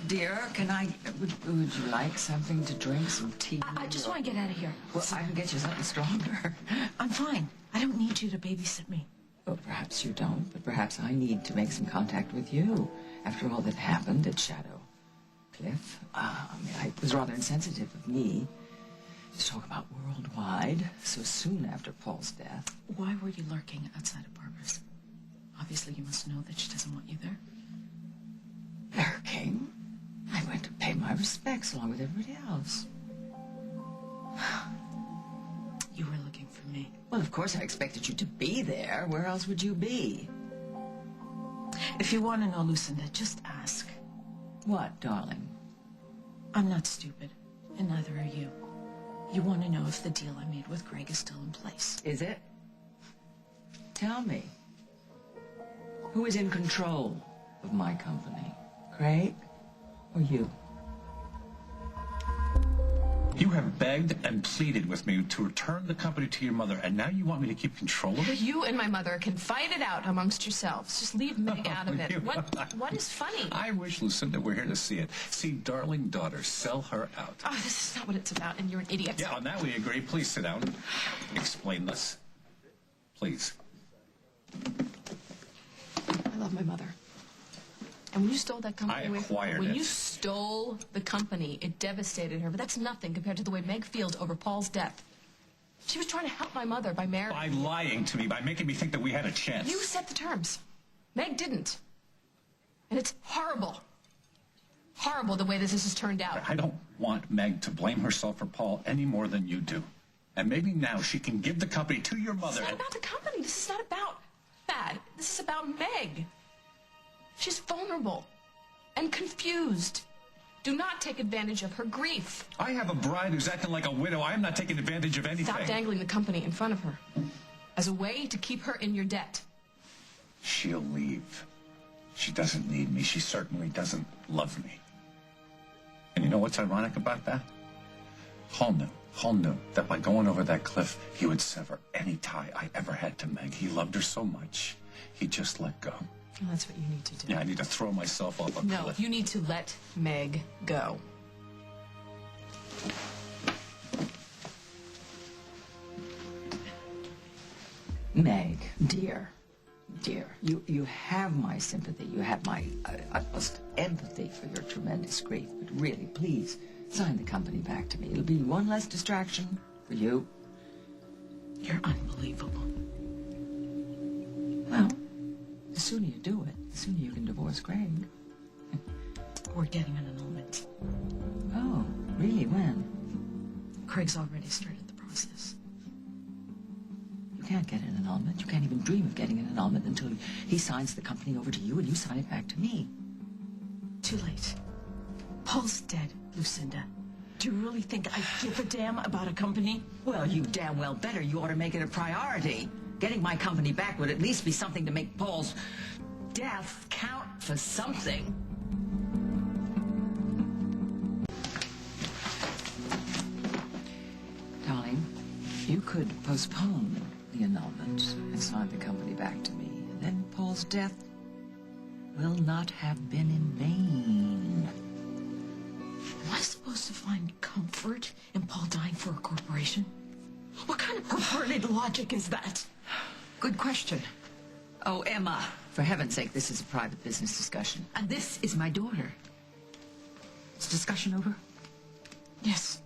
dear, would you like something to drink, some tea? I just want to get out of here. Well, I can get you something stronger. I'm fine. I don't need you to babysit me. Well, perhaps you don't, but perhaps I need to make some contact with you. After all that happened at Shadow Cliff, it was rather insensitive of me to talk about worldwide so soon after Paul's death. Why were you lurking outside of Barbara's? Obviously, you must know that she doesn't want you there. Lurking? I went to pay my respects along with everybody else. You were looking for me. Well, of course I expected you to be there. Where else would you be? If you want to know, Lucinda, just ask. What, darling? I'm not stupid, and neither are you. You want to know if the deal I made with Greg is still in place. Is it? Tell me. Who is in control of my company? Craig or you? You have begged and pleaded with me to return the company to your mother, and now you want me to keep control of it? You and my mother can fight it out amongst yourselves. Just leave Meg out of it. What is funny? I wish Lucinda were here to see it. See darling daughter sell her out. Oh, this is not what it's about, and you're an idiot. Yeah, on that we agree. Please sit down. Explain this. Please. I love my mother. And when you stole that company I acquired it. When you stole the company, it devastated her. But that's nothing compared to the way Meg feels over Paul's death. She was trying to help my mother by marrying... By lying to me, by making me think that we had a chance. You set the terms. Meg didn't. And it's horrible. Horrible the way this has turned out. I don't want Meg to blame herself for Paul any more than you do. And maybe now she can give the company to your mother. It's not about the company. This is not about that. This is about Meg. She's vulnerable and confused. Do not take advantage of her grief. I have a bride who's acting like a widow. I am not taking advantage of anything. Stop dangling the company in front of her as a way to keep her in your debt. She'll leave. She doesn't need me. She certainly doesn't love me. And you know what's ironic about that? Paul knew that by going over that cliff, he would sever any tie I ever had to Meg. He loved her so much, he just let go. Well, that's what you need to do. Yeah, I need to throw myself off a cliff. No, you need to let Meg go. Meg, dear, you have my sympathy. You have my utmost empathy for your tremendous grief. But really, please, sign the company back to me. It'll be one less distraction for you. You're unbelievable. Well, the sooner you do it, the sooner you can divorce Craig. We're getting an annulment. Oh, really? When? Craig's already started the process. You can't get an annulment. You can't even dream of getting an annulment until he signs the company over to you and you sign it back to me. Too late. Paul's dead, Lucinda. Do you really think I give a damn about a company? Well, you damn well better. You ought to make it a priority. Getting my company back would at least be something to make Paul's death count for something. Darling, you could postpone the annulment and sign the company back to me. And then Paul's death will not have been in vain. Am I supposed to find comfort in Paul dying for a corporation? What kind of perverted logic is that? Good question. Oh, Emma, for heaven's sake, this is a private business discussion. And this is my daughter. Is discussion over? Yes.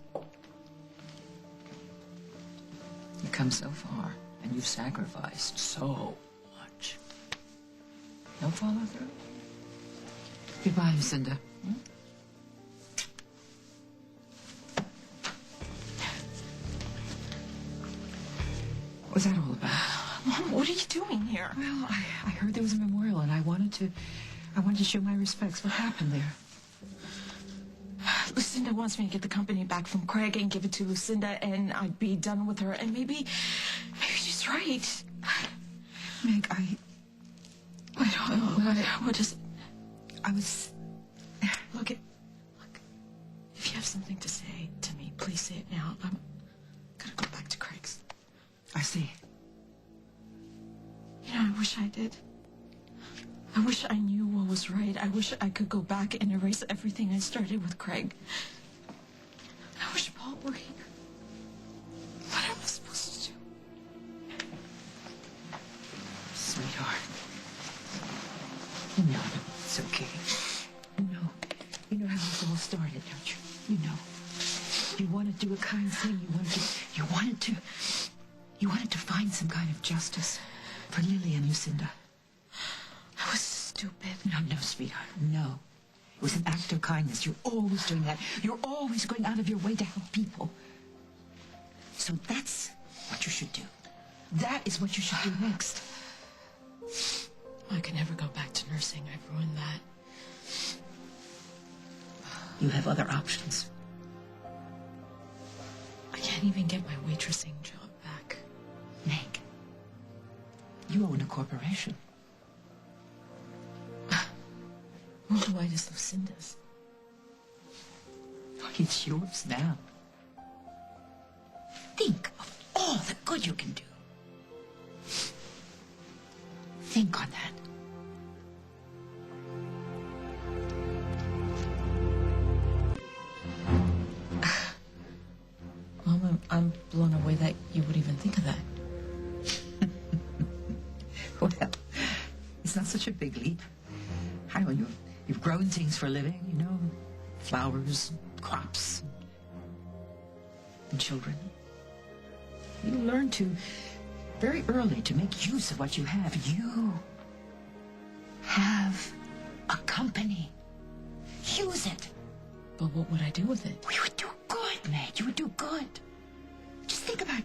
You've come so far, and you've sacrificed so much. No follow through? Goodbye, Lucinda. What's that all about? Mom, what are you doing here? Well, I heard there was a memorial, and I wanted to show my respects. What happened there? Lucinda wants me to get the company back from Craig and give it to Lucinda, and I'd be done with her. And maybe she's right. Meg, What is it? Look, if you have something to say to me, please say it now. I'm gonna go back to Craig's. I see. You know, I wish I did. I wish I knew what was right. I wish I could go back and erase everything I started with Craig. I wish Paul were here. What am I supposed to do? Sweetheart. You know it's okay. You know how this all started, don't you? You know. You want to do a kind thing. You wanted to find some kind of justice for Lily and Lucinda. I was stupid. No, sweetheart, no. It was an act of kindness. You're always doing that. You're always going out of your way to help people. So that's what you should do. That is what you should do next. I can never go back to nursing. I've ruined that. You have other options. I can't even get my waitressing job back. Meg, you own a corporation. Well, why does Lucinda's? It's yours now. Think of all the good you can do. Think on that. Mom, I'm blown away that you would even think of that. Well, it's not such a big leap. I know you've grown things for a living, you know, flowers, crops, and children. You learn to, very early, to make use of what you have. You have a company. Use it. But what would I do with it? You would do good, Meg. You would do good. Just think about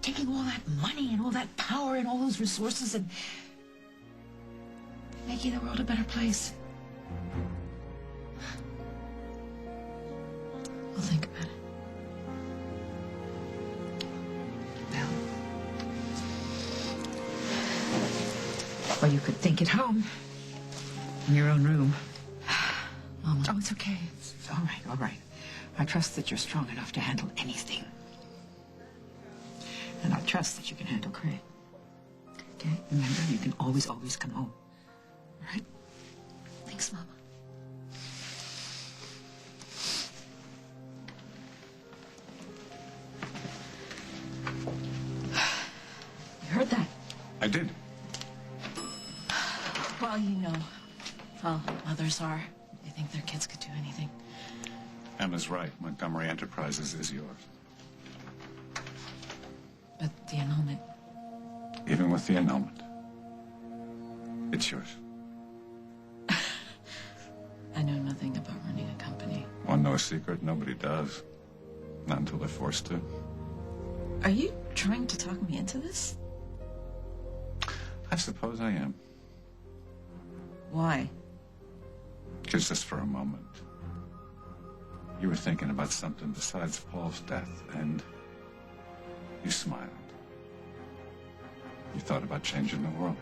taking all that money and all that power and all those resources and making the world a better place. I'll think about it. Well, you could think at home, in your own room. Mama. Oh, it's okay. It's all right, all right. I trust that you're strong enough to handle anything. And I trust that you can handle Craig. Okay? Remember, you can always come home. All right? Thanks, Mama. You heard that? I did. Well, you know how mothers are. They think their kids could do anything. Emma's right. Montgomery Enterprises is yours. But the annulment. Even with the annulment, it's yours. I know nothing about running a company. Well, no secret. Nobody does. Not until they're forced to. Are you trying to talk me into this? I suppose I am. Why? Just for a moment. You were thinking about something besides Paul's death, and you smiled. You thought about changing the world.